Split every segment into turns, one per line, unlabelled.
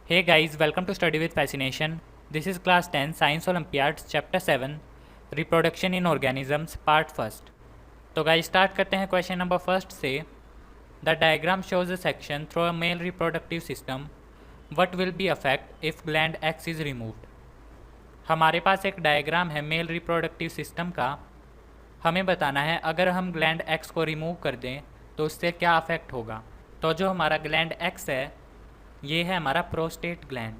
Hey guys, welcome to Study with Fascination. This is class 10 Science Olympiads chapter 7 Reproduction in Organisms part first. तो guys start करते हैं question number first से. The diagram shows a section through a male reproductive system. What will be affect if gland x is removed. हमारे पास एक diagram है male reproductive system का. हमें बताना है अगर हम ग्लैंड एक्स को रिमूव कर दें तो उससे क्या अफेक्ट होगा. तो जो हमारा ग्लैंड एक्स है ये है हमारा प्रोस्टेट ग्लैंड.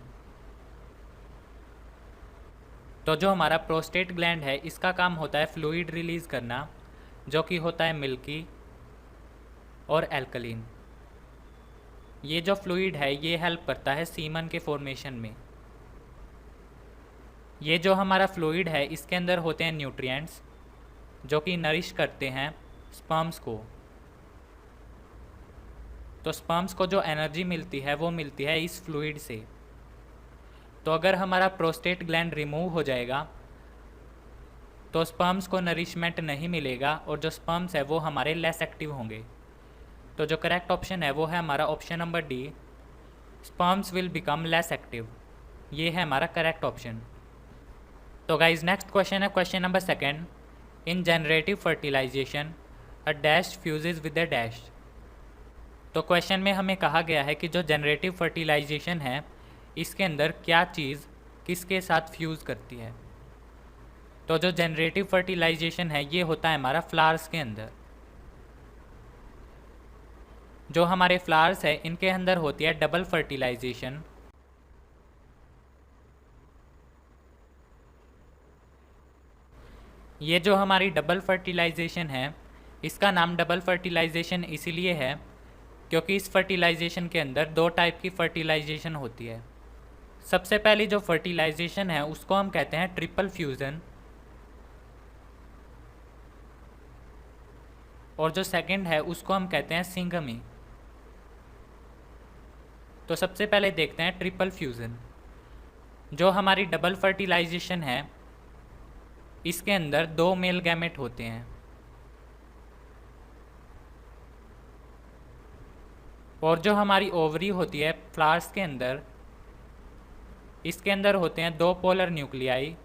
तो जो हमारा प्रोस्टेट ग्लैंड है इसका काम होता है फ्लूइड रिलीज़ करना, जो कि होता है मिल्की और एल्कलीन. ये जो फ्लूइड है ये हेल्प करता है सीमन के फॉर्मेशन में. ये जो हमारा फ्लूइड है इसके अंदर होते हैं न्यूट्रिएंट्स जो कि नरिश करते हैं स्पर्म्स को. तो स्पर्म्स को जो एनर्जी मिलती है वो मिलती है इस फ्लूइड से. तो अगर हमारा प्रोस्टेट ग्लैंड रिमूव हो जाएगा तो स्पर्म्स को नरिशमेंट नहीं मिलेगा और जो स्पर्म्स है वो हमारे लेस एक्टिव होंगे. तो जो करेक्ट ऑप्शन है वो है हमारा option number D, sperms will become less active. ये है हमारा करेक्ट ऑप्शन. तो गाइज नेक्स्ट क्वेश्चन है question number second. In generative fertilization a dash fuses with a dash. तो क्वेश्चन में हमें कहा गया है कि जो जनरेटिव फर्टिलाइजेशन है इसके अंदर क्या चीज़ किसके साथ फ्यूज़ करती है. तो जो जनरेटिव फर्टिलाइजेशन है ये होता है हमारा फ्लावर्स के अंदर. जो हमारे फ्लावर्स है इनके अंदर होती है डबल फर्टिलाइजेशन. ये जो हमारी डबल फर्टिलाइजेशन है इसका नाम डबल फर्टिलाइजेशन इसीलिए है क्योंकि इस फर्टिलाइजेशन के अंदर दो टाइप की फर्टिलाइजेशन होती है. सबसे पहली जो फर्टिलाइजेशन है उसको हम कहते हैं ट्रिपल फ्यूज़न, और जो सेकंड है उसको हम कहते हैं सिंगमी. तो सबसे पहले देखते हैं ट्रिपल फ्यूज़न. जो हमारी डबल फर्टिलाइजेशन है इसके अंदर दो मेल गैमेट होते हैं और जो हमारी ओवरी होती है फ्लावर्स के अंदर इसके अंदर होते हैं दो पोलर न्यूक्लियाई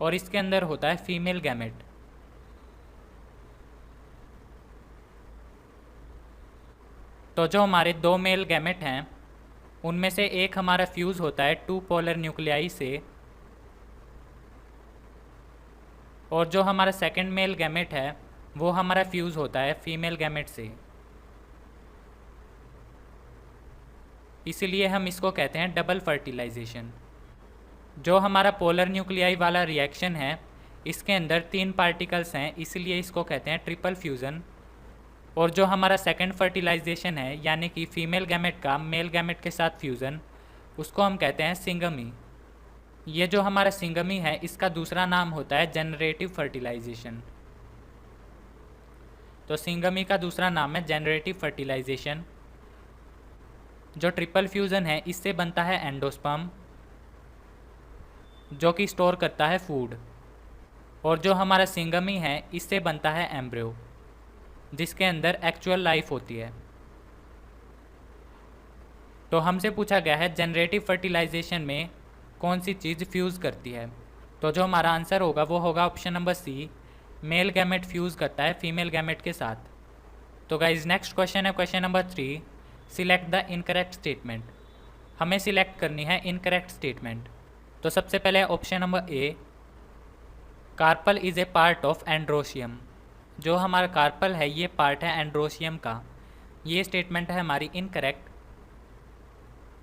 और इसके अंदर होता है फीमेल गैमेट. तो जो हमारे दो मेल गैमेट हैं उनमें से एक हमारा फ्यूज़ होता है टू पोलर न्यूक्लियाई से और जो हमारा सेकंड मेल गैमेट है वो हमारा फ्यूज़ होता है फीमेल गैमेट से. इसीलिए हम इसको कहते हैं डबल फर्टिलाइजेशन. जो हमारा पोलर न्यूक्लियाई वाला रिएक्शन है इसके अंदर तीन पार्टिकल्स हैं इसलिए इसको कहते हैं ट्रिपल फ्यूज़न. और जो हमारा सेकंड फर्टिलाइजेशन है यानी कि फीमेल गैमेट का मेल गैमेट के साथ फ्यूज़न उसको हम कहते हैं सिंगमी. ये जो हमारा सिंगमी है इसका दूसरा नाम होता है जनरेटिव फर्टिलाइजेशन. तो सिंगमी का दूसरा नाम है जनरेटिव फर्टिलाइजेशन. जो ट्रिपल फ्यूज़न है इससे बनता है एंडोस्पर्म जो कि स्टोर करता है फूड, और जो हमारा सिंगमी है इससे बनता है एम्ब्रियो जिसके अंदर एक्चुअल लाइफ होती है. तो हमसे पूछा गया है जनरेटिव फर्टिलाइजेशन में कौन सी चीज़ फ्यूज़ करती है. तो जो हमारा आंसर होगा वो होगा option number C, male gamete fuse करता है फीमेल गैमेट के साथ. तो गाइज नेक्स्ट क्वेश्चन है question number 3. Select the incorrect statement. हमें सिलेक्ट करनी है इनकरेक्ट स्टेटमेंट. तो सबसे पहले option number A, carpel is a part of androecium. जो हमारा कार्पल है ये पार्ट है एंड्रोशियम का. ये स्टेटमेंट है हमारी इनकरेक्ट.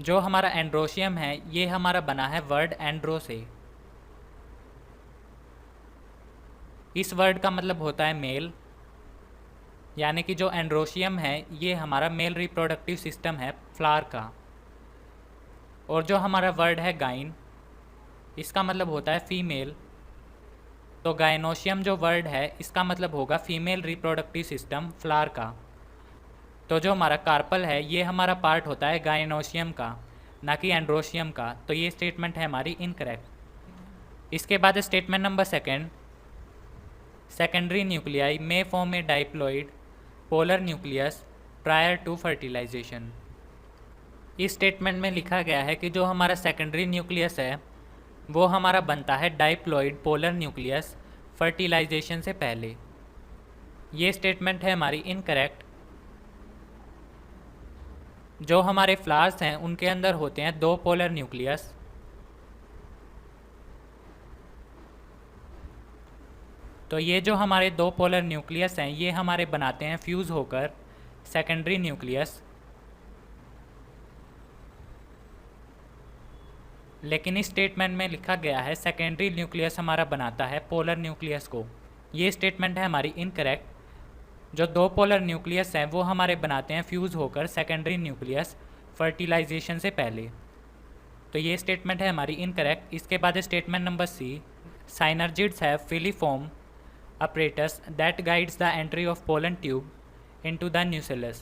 जो हमारा एंड्रोशियम है ये हमारा बना है वर्ड एंड्रो से. इस वर्ड का मतलब होता है मेल, यानी कि जो एंड्रोशियम है ये हमारा मेल रिप्रोडक्टिव सिस्टम है फ्लावर का. और जो हमारा वर्ड है गाइन इसका मतलब होता है फीमेल. तो गाइनोशियम जो वर्ड है इसका मतलब होगा फीमेल रिप्रोडक्टिव सिस्टम फ्लावर का. तो जो हमारा कार्पल है ये हमारा पार्ट होता है गाइनोशियम का ना कि एंड्रोशियम का. तो ये स्टेटमेंट है हमारी इनकरेक्ट. इसके बाद statement number second, secondary nuclei may form a diploid polar nucleus prior to fertilization। इस स्टेटमेंट में लिखा गया है कि जो हमारा सेकेंडरी न्यूक्लियस है वो हमारा बनता है डाइप्लॉइड पोलर न्यूक्लियस फर्टिलाइजेशन से पहले। ये स्टेटमेंट है हमारी इनकरेक्ट। जो हमारे फ्लावर्स हैं उनके अंदर होते हैं दो पोलर न्यूक्लियस। तो ये जो हमारे दो पोलर न्यूक्लियस हैं ये हमारे बनाते हैं फ्यूज़ होकर सेकेंडरी न्यूक्लियस। लेकिन इस स्टेटमेंट में लिखा गया है सेकेंडरी न्यूक्लियस हमारा बनाता है पोलर न्यूक्लियस को। ये स्टेटमेंट है हमारी इनकरेक्ट। जो दो पोलर न्यूक्लियस हैं वो हमारे बनाते हैं फ्यूज़ होकर सेकेंडरी न्यूक्लियस फर्टिलाइजेशन से पहले। तो ये स्टेटमेंट है हमारी इनकरेक्ट। इसके बाद statement number C, synergids have filiform apparatus that guides the entry of pollen tube into the nucellus।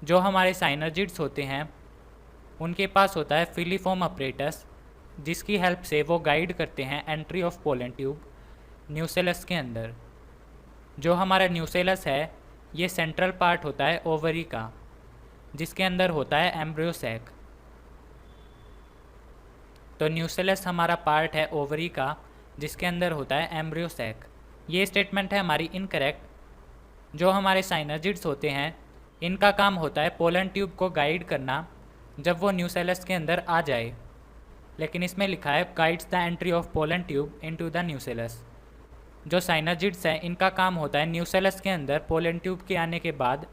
जो हमारे साइनर्जिड्स होते हैं उनके पास होता है फिलीफॉर्म अपरेटस जिसकी हेल्प से वो गाइड करते हैं entry of pollen tube nucellus के अंदर। जो हमारा न्यूसेलस है ये सेंट्रल पार्ट होता है ओवरी का जिसके अंदर होता है एम्ब्रियो सैक। तो न्यूसेलस हमारा पार्ट है ओवरी का जिसके अंदर होता है एम्ब्रियो सैक। ये स्टेटमेंट है हमारी इनकरेक्ट। जो हमारे साइनर्जिड्स होते हैं इनका काम होता है पोलन ट्यूब को गाइड करना जब वो न्यूसेलस के अंदर आ जाए। लेकिन इसमें लिखा है guides the entry of pollen tube into the nucellus. जो साइनर्जिड्स हैं इनका काम होता है न्यूसेलस के अंदर पोलन ट्यूब के आने के बाद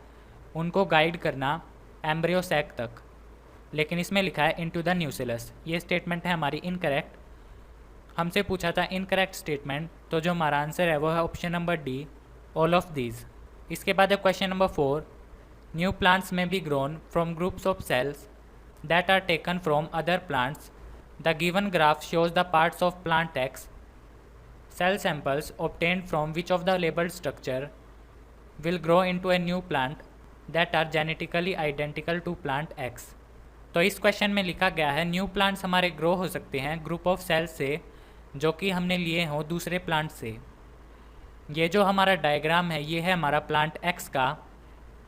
उनको गाइड करना एम्ब्रियो सैक तक। लेकिन इसमें लिखा है इनटू द न्यूसेलस। ये स्टेटमेंट है हमारी इनकरेक्ट। हमसे पूछा था इनकरेक्ट स्टेटमेंट, तो जो हमारा आंसर है वो है option number D, all of these. इसके बाद है question number 4, new plants may be grown from groups of cells that are taken from other plants. The given graph shows the parts of plant X. Cell samples obtained from which of the labeled structure will grow into a new plant that are genetically identical to plant X। तो इस question में लिखा गया है new plants हमारे grow हो सकते हैं ग्रुप ऑफ सेल्स से जो कि हमने लिए हों दूसरे प्लांट से। ये जो हमारा डायग्राम है ये है हमारा प्लांट एक्स का।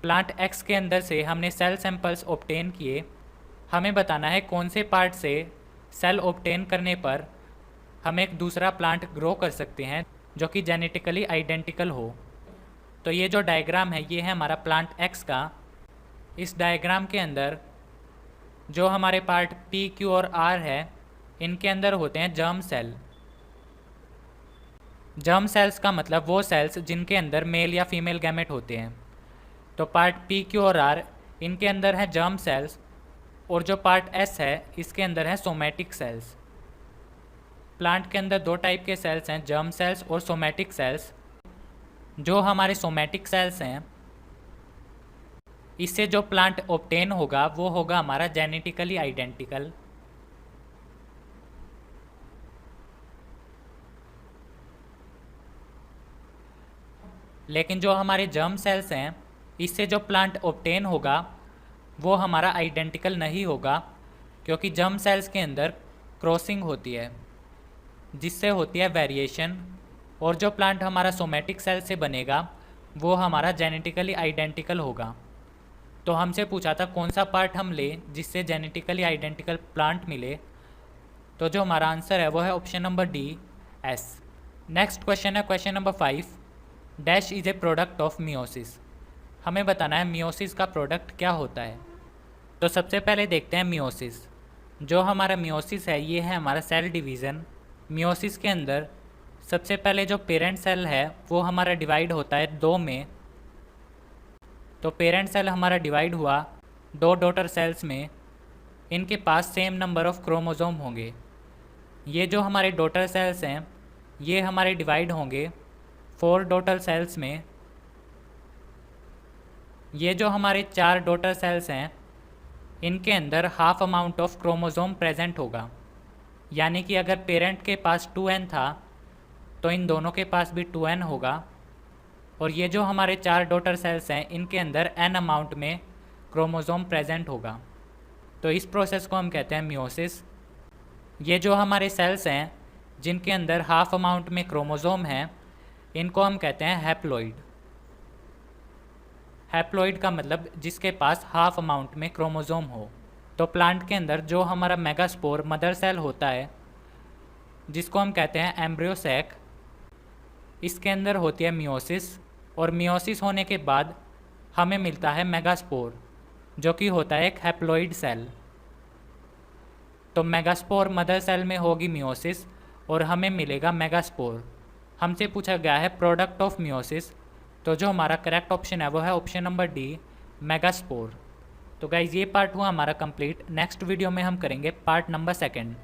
प्लांट एक्स के अंदर से हमने सेल सैंपल्स ऑब्टेन किए। हमें बताना है कौन से पार्ट से सेल ऑब्टेन करने पर हम एक दूसरा प्लांट ग्रो कर सकते हैं जो कि जेनेटिकली आइडेंटिकल हो। तो ये जो डायग्राम है ये है हमारा प्लांट एक्स का। इस डायग्राम के अंदर जो हमारे पार्ट पी, क्यू और आर है इनके अंदर होते हैं जर्म सेल। जर्म सेल्स का मतलब वो सेल्स जिनके अंदर मेल या फीमेल गैमेट होते हैं। तो पार्ट पी, क्यू और आर इनके अंदर है जर्म सेल्स और जो पार्ट एस है इसके अंदर है सोमैटिक सेल्स। प्लांट के अंदर दो टाइप के सेल्स हैं, जर्म सेल्स और सोमैटिक सेल्स। जो हमारे सोमैटिक सेल्स हैं इससे जो प्लांट ऑब्टेन होगा वो होगा हमारा जेनेटिकली आइडेंटिकल। लेकिन जो हमारे जर्म सेल्स हैं इससे जो प्लांट ऑब्टेन होगा वो हमारा आइडेंटिकल नहीं होगा क्योंकि जर्म सेल्स के अंदर क्रॉसिंग होती है जिससे होती है वेरिएशन। और जो प्लांट हमारा सोमैटिक सेल से बनेगा वो हमारा जेनेटिकली आइडेंटिकल होगा। तो हमसे पूछा था कौन सा पार्ट हम लें जिससे जेनेटिकली आइडेंटिकल प्लांट मिले। तो जो हमारा आंसर है वो है option number D, yes. Next question है question number 5, dash is a product of meiosis. हमें बताना है मियोसिस का प्रोडक्ट क्या होता है। तो सबसे पहले देखते हैं मियोसिस। जो हमारा मियोसिस है ये है हमारा सेल डिवीज़न। मियोसिस के अंदर सबसे पहले जो पेरेंट सेल है वो हमारा डिवाइड होता है दो में। तो पेरेंट सेल हमारा डिवाइड हुआ दो डॉटर सेल्स में। इनके पास सेम नंबर ऑफ क्रोमोसोम होंगे। ये जो हमारे डॉटर सेल्स हैं ये हमारे डिवाइड होंगे 4 डॉटर सेल्स में। ये जो हमारे 4 डॉटर सेल्स हैं इनके अंदर half amount of chromosome present होगा। यानी कि अगर पेरेंट के पास 2n था तो इन दोनों के पास भी 2n होगा। और ये जो हमारे 4 डॉटर सेल्स हैं इनके अंदर n अमाउंट में क्रोमोसोम प्रेजेंट होगा। तो इस प्रोसेस को हम कहते हैं मियोसिस। ये जो हमारे सेल्स हैं जिनके अंदर हाफ अमाउंट में क्रोमोसोम हैं इनको हम कहते हैं हैप्लॉइड। हैप्लॉइड का मतलब जिसके पास हाफ अमाउंट में क्रोमोसोम हो। तो प्लांट के अंदर जो हमारा मेगास्पोर मदर सेल होता है, जिसको हम कहते हैं एम्ब्रियो सैक, इसके अंदर होती है मियोसिस, और मियोसिस होने के बाद हमें मिलता है मेगास्पोर, जो कि होता है एक हैप्लॉइड सेल। तो मेगास्पोर मदर सेल में होगी मियोसिस और हमें मिलेगा मेगास्पोर। हमसे पूछा गया है प्रोडक्ट ऑफ मियोसिस, तो जो हमारा करेक्ट ऑप्शन है वो है ऑप्शन नंबर डी, मेगास्पोर। तो गाइज ये पार्ट हुआ हमारा कंप्लीट। नेक्स्ट वीडियो में हम करेंगे पार्ट नंबर 2।